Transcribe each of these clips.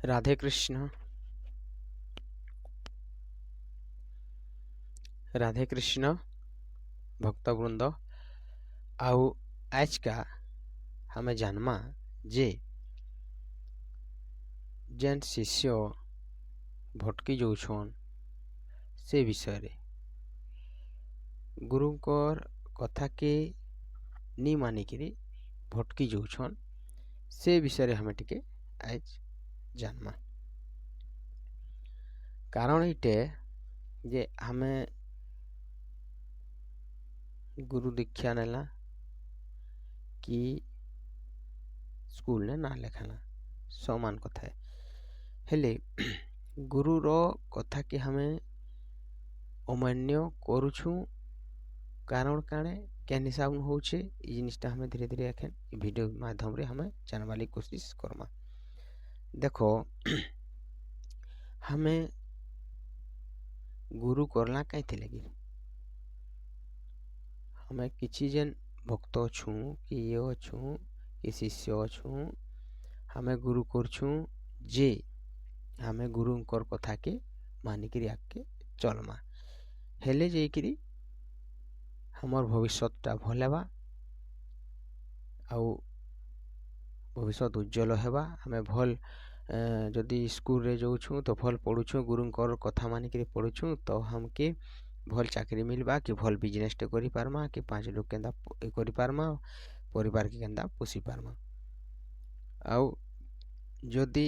राधे कृष्ण। राधे कृष्ण भक्तवृंद। आउ आज का हमें जानमा जे जेन शिष्य भटकी जाउछन से विषय रे गुरुंकर कथा के नी मानिकी भटकी जाउछन से विषय रे हमें टिके आज जानमा। कारण इटे जे हमें गुरु दीक्षा नेला कि स्कूल ने ना लेखाना समान कथा है हेले गुरु रो कथा के हमें अमान्य करुछु कारण काणे केन हिसाब होचे ई जिनिसटा हमें धीरे धीरे एखन वीडियो माध्यम रे हमें जानवाली कोशिश करमा। देखो हमें गुरु करला कहीं लगी हमें किसी जेन भक्त छू कि ये छू कि शिष्य छू हमें गुरु करछू जे हमें गुरुंकर कथा के मानिकी आगे चलमा हेले जाइकरी हमर भविष्यटा भल हेबा आउ भविष्य उज्जवल हेबा। हमें भल जदि स्कूल रे जाऊँ तो भल पढ़ुछू गुरुंकर कथा मानिकी पढ़ुछू तो हमके भल चाकरी मिलबा कि भल बिजनेस टे करि पारमा कि 5 लोग केंदा करि पारमा परिवार के केंदा पोषि पारमा। आउ जदि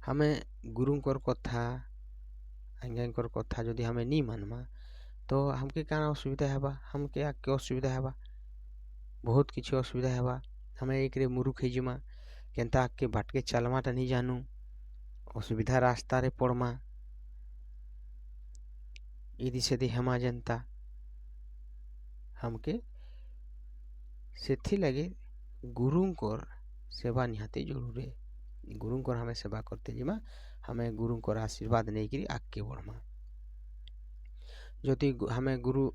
हमें गुरुंकर कथा आज्ञाकर कथा जदि हमें नहीं मानमा तो हमके काना असुविधा हेबा हमके आगे असुविधा हेबा बहुत किसी असुविधा हेबा। हमें एक रे मुरुख हेजिमा केंता आगे बाटके चलमाटा नहीं जानू असुविधा रास्ता रे पड़मा इदी सेदी हेमा जनता हमके सेथि लगे गुरुंकर सेवा निहाती जरूर है। गुरुंकर हमें सेवा करते जिमा हमें गुरुंकर आशीर्वाद नहीं करी आगे बढ़मा। जदि हमें गुरु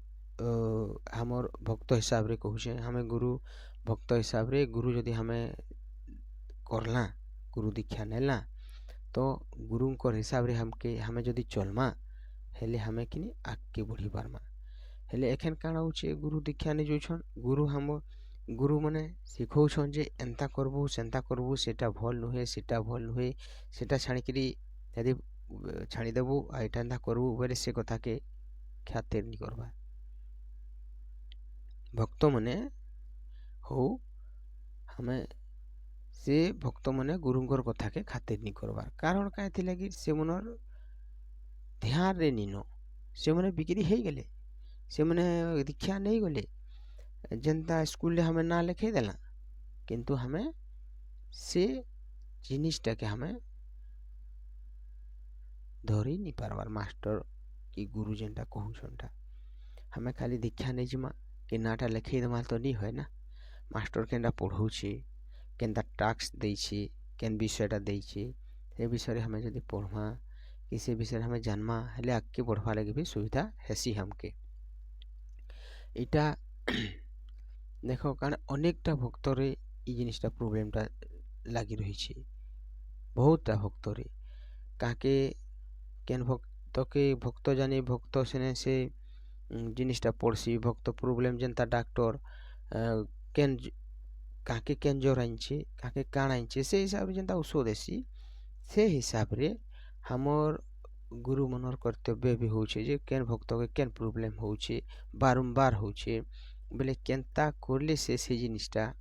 हमर भक्त हिसाब रे कहूचे हमें गुरु भक्त हिसाब रे गुरु जदि हमें करला गुरु दीक्षा नेला तो गुरुंकर हिसाब रे हमके हमें जदि चलमा हेले हमें कि आगे बढ़ी पारमा। हेले एखन काना होचे गुरु दीक्षा ने जोछन गुरु हम गुरु माने सिखौछन जे एंता करबू सेंता करबू सेटा भल नुहे सेटा भल नुहे सेटा छाणिकरी यदि छाणी देबू आइटा एंता करबू बेले से कथा के ख्यातिर नहीं करबा। भक्त मने हो हमें से भक्त मने गुरुंकर कथा के खातिर नहीं करबार कारण काहे लगी से मनर ध्यान रे निनो से मने बिक्री हे गले से मने दीक्षा नहीं गले जनता स्कूल हमें ना लिखे देला किंतु हमें से जिनिसटा के हमें धरी नहीं पारबार मास्टर कि गुरु जेनटा कहूछनटा हमें खाली दीक्षा नहीं जिमा कि नाटा लिखे देमा तो नहीं है ना मास्टर केनटा पढ़ाऊे केनता टास्क देछे केन विषयटा देछे से विषय हमें जदि पढ़मा कि से विषय हमें जानमा हेले आगे बढ़वा लगे भी सुविधा हेसी हमके इटा देखो कारण अनेकटा भक्तरे ई जिनिसटा प्रॉब्लमटा लागी रही छे बहुतटा भक्तरे काके केन भक्त के भक्त जानी भक्त सेने से जिनिसटा पड़सी भक्त प्रॉब्लम जनता डॉक्टर केन काके केन जोर आइछे काके काण आइछे से हिसाब रे जनता औषध देसी से हिसाब रे हमर गुरु मनर कर्तव्य भी होचे जे केन भक्त के केन प्रॉब्लम होचे बारंबार होचे बोले केनता करले से जिनिसटा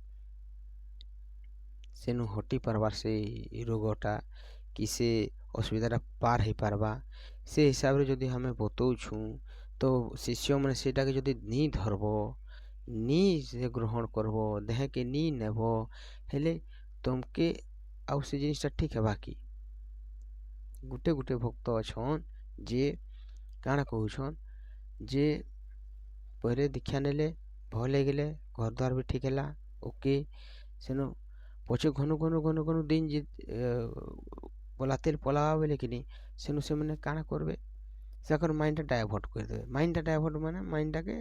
सेनु हटी पारबार से रोगटा कि से असुविधाटा पार हो पारबा से हिसाब रे जदि हमें बतौछू तो शिष्य मैंने सेटा के जदि नी धरब नी से ग्रहण करब देह के नी नेब हेले तुमके आउ से जिनिसटा ठीक है बाकी गुटे गुटे भक्त अछन जे काना कहूछन जे पहले दीक्षा नेले भल हो गले घर द्वार भी ठीक है ओके सेनो पचे घनु घनु घनु घनु दिन जी पलातेल पलावा बेले कि नहीं सेनु से मैंने काना करबे से माइंडटा डाइवर्ट कर देवे माइंडटा डाइवर्ट माने माइंडटा के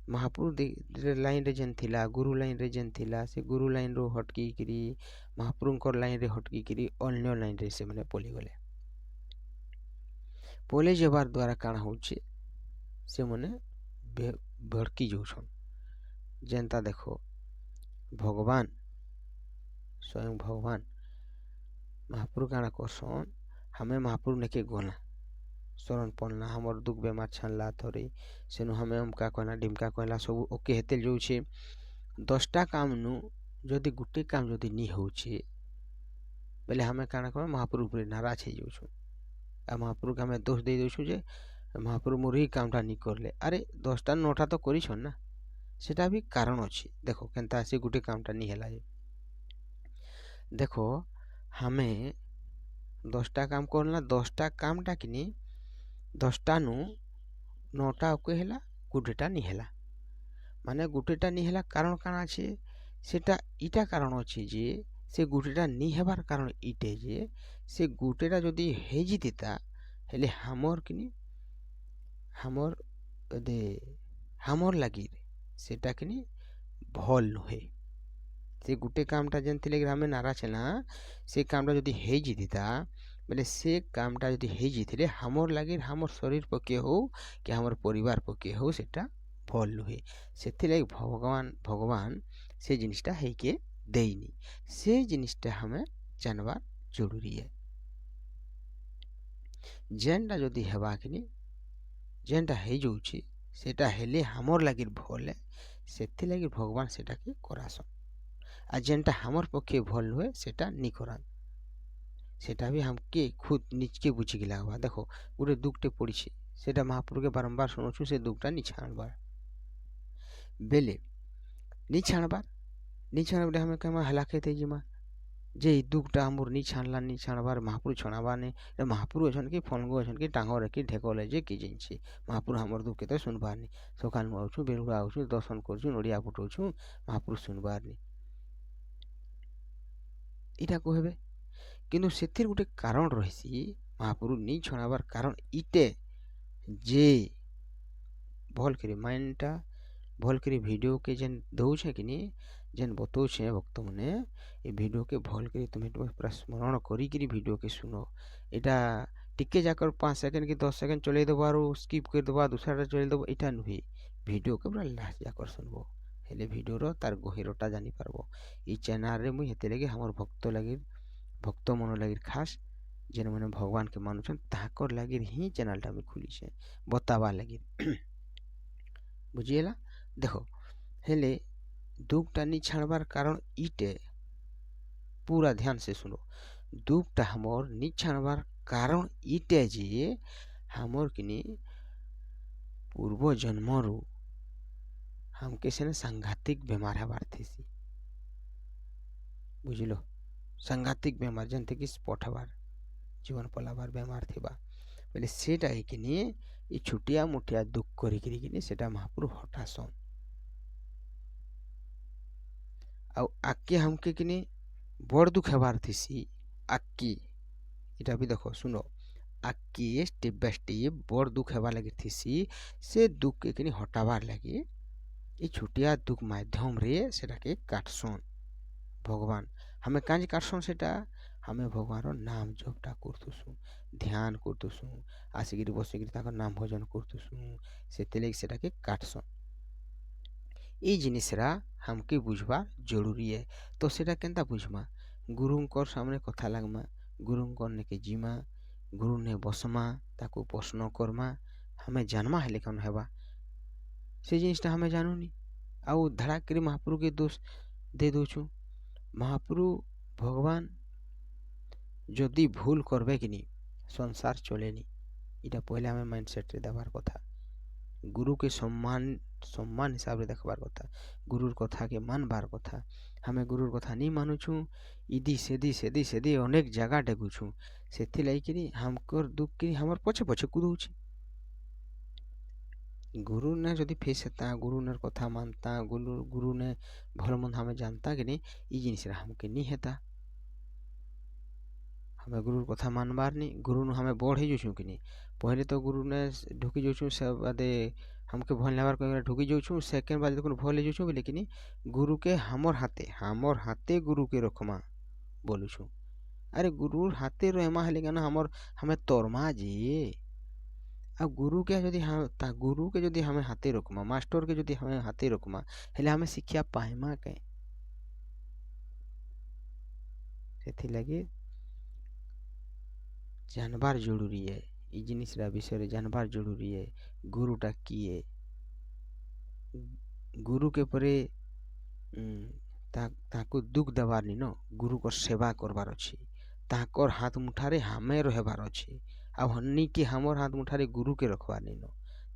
ମହାପୁରୁ ଲାଇନ୍ରେ ଯେନ୍ ଥିଲା, ଗୁରୁ ଲାଇନ୍ରେ ଯେନ୍ ଥିଲା, ସେ ଗୁରୁ ଲାଇନ୍ରୁ ହଟକିକିରି ମହାପୁରୁଙ୍କର ଲାଇନ୍ରେ ହଟକିକିରି ଅନ୍ୟ ଲାଇନ୍ରେ ସେମାନେ ପଲେଇଗଲେ। ପଲେଇ ଯିବାର୍ ଦ୍ୱାରା କାଣା ହଉଛି, ସେମାନେ ଭଡ଼କି ଯାଉଛନ୍। ଯେନ୍ତା ଦେଖ ଭଗବାନ ସ୍ୱୟଂ ଭଗବାନ ମହାପୁରୁ କାଣା କରସନ୍, ଆମେ ମହାପୁରୁ ନେକେ ଗଲା ଶରଣ ପଡ଼ଲା, ଆମର୍ ଦୁଃଖ ବେମାର ଛାଣଲା, ଥରେ ସେନୁ ଆମେ ଅମକା କହିଲା ଢିମକା କହିଲା ସବୁ ଓକେ ହେତେ ଯାଉଛେ। 10ଟା କାମନୁ ଯଦି ଗୁଟେ କାମ ଯଦି ନି ହଉଛେ ବେଲେ ଆମେ କାଣା କର ମହାପୁରୁ ଉପରେ ନାରାଜ ହେଇଯାଉଛୁ। ଆଉ ମହାପୁରୁକୁ ଆମେ ଦୋଷ ଦେଇ ଦଉଛୁ ଯେ ମହାପୁରୁ ମୋର ଇ କାମଟା ନି କରଲେ। ଆରେ 10ଟା 9ଟା ତ କରିଛନ୍ ନା, ସେଟା ବି କାରଣ ଅଛି। ଦେଖ କେନ୍ତା ସେ ଗୁଟେ କାମଟା ନି ହେଲା ଯେ, ଦେଖ ଆମେ 10ଟା କାମ କରଲା, 10ଟା କାମଟା କିନି 10ଟାନୁ 9ଟା ଓକେ ହେଲା, ଗୁଟେଟା ନି ହେଲା। ମାନେ ଗୁଟେଟା ନି ହେଲା କାରଣ କାଣା ଅଛି, ସେଟା ଇଟା କାରଣ ଅଛି ଯେ ସେ ଗୁଟେଟା ନି ହେବାର କାରଣ ଇଟେ ଯେ ସେ ଗୁଟେଟା ଯଦି ହେଇଜିତିତା ହେଲେ ଆମର୍ କିନି ଆମର୍ ଲାଗି ସେଟା କିନି ଭଲ୍ ନୁହେଁ। ସେ ଗୁଟେ କାମଟା ଯେନ୍ ଥିଲେ କି ଆମେ ନାରାଜ ହେଲା, ସେ କାମଟା ଯଦି ହେଇଜିତିତା ବେଲେ ସେ କାମଟା ଯଦି ହେଇଯାଇଥିଲେ ଆମର୍ ଲାଗି ଆମର୍ ଶରୀର ପକ୍ଷେ ହଉ କି ଆମର୍ ପରିବାର ପକ୍ଷେ ହଉ ସେଟା ଭଲ୍ ନୁହେଁ। ସେଥିଲାଗି ଭଗବାନ ସେ ଜିନିଷଟା ହେଇକେ ଦେଇନି। ସେ ଜିନିଷଟା ଆମେ ଜାନବାର୍ ଜରୁରୀ है। ଯେନ୍ଟା ଯଦି ହେବା କିନି ଯେନ୍ଟା ହେଇଯାଉଛି ସେଟା ହେଲେ ଆମର୍ ଲାଗି ଭଲ୍ है, ସେଥିଲାଗି ଭଗବାନ ସେଟାକେ କରାସନ୍। আর যেনটা আমার পক্ষে ভল নয় সেটা নি করান। সেটা भी हमके खुद নিজকে বুঝিকে লাগবা। দেখো গোটে দুঃখଟେ পড়িছে, সেটা মহাপুরুকে বারম্বার শুনুছু, ସେ ଦୁଃଖଟା ନି ଛାଣବାର୍ ବେଲେ ନି ଛାଣବାର୍ ଆମେ କେମା ହେଲାକେ ହେଇଯିମା ଯେ ଇ ଦୁଃଖଟା ଆମର୍ ନି ଛାଣବାର୍ ମହାପୁରୁ ଛଣାବାନେ। ମହାପୁରୁ ଅଛନ୍ କି ଫଲଗୁ ଅଛନ୍ କି টাঙর କି ঢেকল যে কি ଜିନିଷ ମହାପୁରୁ ଆମର୍ ଦୁଃଖ କେତେ ଶୁଣବାର୍ନି। ସକାଳୁ ଆଉଛୁ ବେଲୁଆ ଆଉଛୁ ଦର୍ଶନ କରୁଛୁ ନଡ଼ିଆ ଫୁଟଉଛୁ, ମହାପୁରୁ ଶୁଣବାର୍ନି ଇଟା କହିବେ। କିନ୍ତୁ ସେଥିର୍ ଗୋଟେ କାରଣ ରହିଛି, ମହାପୁରୁ ନି ଛଣାବାର୍ କାରଣ ଇଟେ ଯେ ଭଲ୍ କରି ମାଇଣ୍ଡଟା ଭଲ୍ କରି ଭିଡ଼ିଓକେ ଯେନ୍ ଦଉଛେ କିନି ଯେନ୍ ବତଉଛେ ଭକ୍ତମାନେ, ଏ ଭିଡ଼ିଓକେ ଭଲ୍ କରି ତୁମେ ପୁରା ସ୍ମରଣ କରିକିରି ଭିଡ଼ିଓକେ ଶୁଣ। ଏଇଟା ଟିକେ ଯାକର 5 ସେକେଣ୍ଡ କି 10 ସେକେଣ୍ଡ ଚଲେଇ ଦେବ ଆରୁ ସ୍କିପ୍ କରିଦେବ, ଦୁସରାଟା ଚଲେଇ ଦେବ, ଏଇଟା ନୁହେଁ। ଭିଡ଼ିଓକେ ପୁରା ଲାଷ୍ଟ ଯାକର ଶୁଣବ, ହେଲେ ଭିଡ଼ିଓର ତାର ଗହିରଟା ଜାଣିପାରବ। ଇ ଚ୍ୟାନେଲ୍ରେ ମୁଇଁ ହେଥିଲାଗି ଆମର୍ ଭକ୍ତ ମନ ଲାଗି ଖାସ୍ ଯେନ୍ମାନେ ଭଗବାନକେ ମାନୁଛନ୍ ତାହାକର୍ ଲାଗି ହିଁ ଚ୍ୟାନେଲ୍ଟା ମୁଇଁ ଖୁଲିଛେ ବତାବାର୍ ଲାଗି। ବୁଝିହେଲା? ଦେଖ ହେଲେ ଦୁଃଖଟା ନି ଛାଣବାର୍ କାରଣ ଇଟେ पूरा ध्यान से सुनो। दुखटा हमर नी छाणबार कारण इटे जे हमर किनी पूर्व जन्मरू हमके सेने सांघातिक बेमार हेबार थेसी। बुझिलो? सांघातिक बेमार जनते कि स्पॉट हेबार, जीवन पलाबार बेमार थिबा बोले सेटा किनी इ छुटिया मुटिया दुख करिकिरी किनी सेटा महापुरु हटासन। आउ आके हमके किनी बड़ दुख हेबार थेसी आकी। इटा भी देखो सुनो, आकी स्टेप बाय स्टेप बड़ दुख हेबार लगी थेसी। से दुख के किनी हटाबार लगी इ छुटिया दुख माध्यम रे सेटा के काटसन भगवान। हमें कांज काटसन सेटा हमें भगवान नाम जपटा करतुसु, ध्यान करतुसु, आसिगिरी बसिगिरी ताकर नाम भजन करतुसु, सेतेलेगी सेटा के काटसन। ई जिनिसरा हमके बुझबा जरूरी है। तो सेटा केनता बुझमा, गुरुंकर सामने कथा लागमा, गुरुंकर नेके जीमा, गुरु ने बसमा, ताको प्रश्न करमा, हमें जानमा हेले कौन हेबा से जिनिसटा हमें जानूनी। आउ धड़ाक करी महापुरु के दोष दे दोछु। महापुरु भगवान जदि भूल करबे कि नी संसार चलेनी, इटा पहले हमें माइंडसेट रे देवार कथा। गुरु के सम्मान हिसाब रे देखबार कथा, गुरुर कथा के मानबार कथा। हमें गुरुर कथा नहीं मानुछु, इदी सेदी अनेक जगह डेगुछु, सेथिलाई कि हमकर दुख कि हमर पछे पछे कुदुछि। गुरु ने जदि फेस हेता, गुरु ने कथा मानता, गुरु ने भल मंद हमें जानता कि नहीं, ई जिनिस हमके नहीं हेता। हमें गुरुर कथा मानबार नी गुरु हमें बड़ हो जाऊँ कि नहीं पहले तो गुरु ने ढुकी जाऊँ से बादे हमके भल लेबार कहीं ढुकी जाऊँ सेकेंड बाद देखो भल हो जाऊँ लेकिन गुरु के हमर हाथे गुरु के रखमा बोलुछूँ अरे गुरुर हाथे रहमा हेले ना हमर हमें तोरमा जी आ गुरु के जदि गुरु के जदि हमें हाथे रखमा मास्टर के जदि हमें हाथे रखमा हेले हमें शिक्षा पाइमा के सेथि लगी जानबार जरूरी है ई जिनिसरा विषय जानबार जरूरी है गुरुटा किए गुरु के परे ताको दुख देवार नी न गुरु को सेवा करबार अच्छी ताकर हाथ मुठारे हमें रहबार अच्छी आ हन्नी के हमर हाथ मुठारे गुरु के रखबार नी न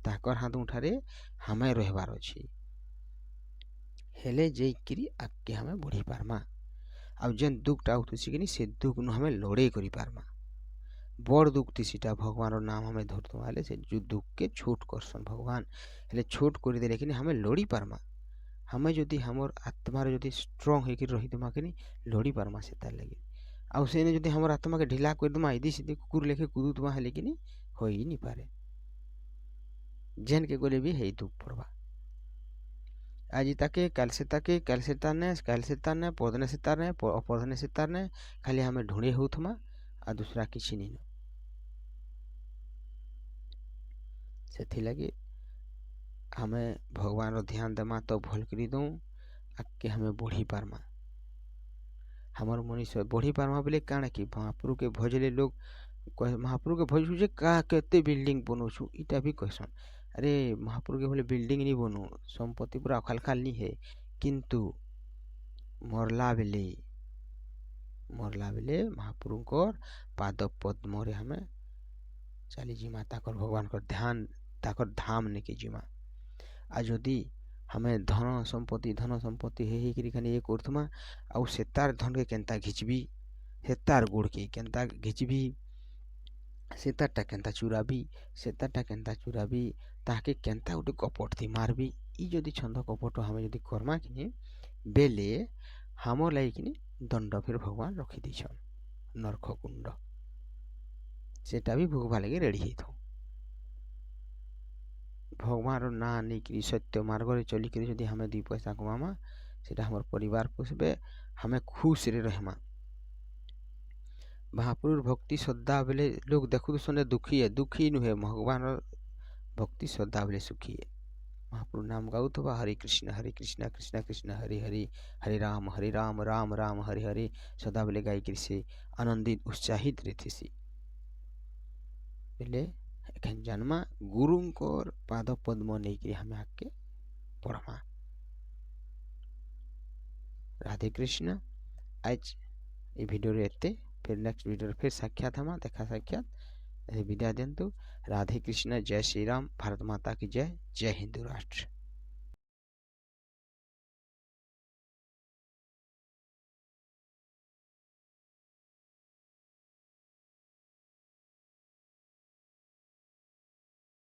ताकर हाथ मुठारे हमें रहबार अच्छी हेले जैकरी आगे हमें बढ़ी पारमा आ जेन दुखटा उठुसी कि से दुख न हमें लड़े करी पारमा बड़ दुख तीसीटा भगवान नाम हमें धरतु आले से जो दुख के छोट करसन भगवान हेले छोट कर दे लेकिन हमें लड़ी पारमा हमें जदि हमर आत्मार जदि स्ट्रंग होकर रही तुमा कि लड़ी पारमा से तार लगे आउ से जदि हमर आत्मा के ढिला कर दुमा इदी सीधी कुकुर लेके कूदू तुमा हेले कि हो ही नहीं पारे जेन के गोले भी है दुख पड़वा आज ताके कल से तारने पौधने से तारने अपौधने से तारने खाली हमें ढूंढे हो थमा आ दूसरा किसी नहीं से लगे हमें भगवान ध्यान देमा तो भल कर दूँ आगे हमें बढ़ी पारमा हमार मनुष्य बढ़ी पारमा बोले काण कि महाप्रभु के भजले लोग महाप्रभु के भज जे का केते बिल्डिंग बनौछु इटा भी कहसन अरे महाप्रभु के बोले बिल्डिंग नहीं बनू संपत्ति पूरा अखाल खाल नहीं है किंतु मरला बेले महाप्रभु को पाद पद्म रे हमें चली जिमा ताकर भगवान को ध्यान ताकर धाम ने के जिमा आ जदि हमें धन संपत्ति हे खाली ये करथमा आउ सेतार धन के केनता घिचबी सेतार गुड़ के केनता घिचबी सेतारटा केनता चुराबी ताके केनता गोटे कपट थी मारबी ई जदि छंद कपट हमें जदि करमा कि बेले हमर लगे कि दंड फिर भगवान रखी दीछन नरक कुंड सेटा भी भोगवा लगे रेडी हो भगवान ना नहीं सत्य मार्ग चलिक जदि हमें 2 पैसा कमामा सेटा हमर परिवार पोषबे हमें खुश रे रहमा महाप्रभु भक्ति श्रद्धा बेले लोग देखु सुने दुखी नुहे भगवान भक्ति श्रद्धा बेले सुखी है महाप्रभु नाम गाउथबा हरे कृष्ण कृष्ण कृष्ण हरे हरे हरे राम राम राम हरे हरे सदा बेले गाई कर से आनंदित उत्साहित रहते सी बेले एखन जन्मा गुरुंकर पाद पद्म नहीं हमें आके पढ़मा राधे कृष्ण आज ये वीडियो रहते फिर नेक्स्ट वीडियो फिर साक्षात हमा देखा साक्षात विद्या देंतु राधे कृष्ण जय श्री राम भारत माता की जय जय हिंदू राष्ट्र।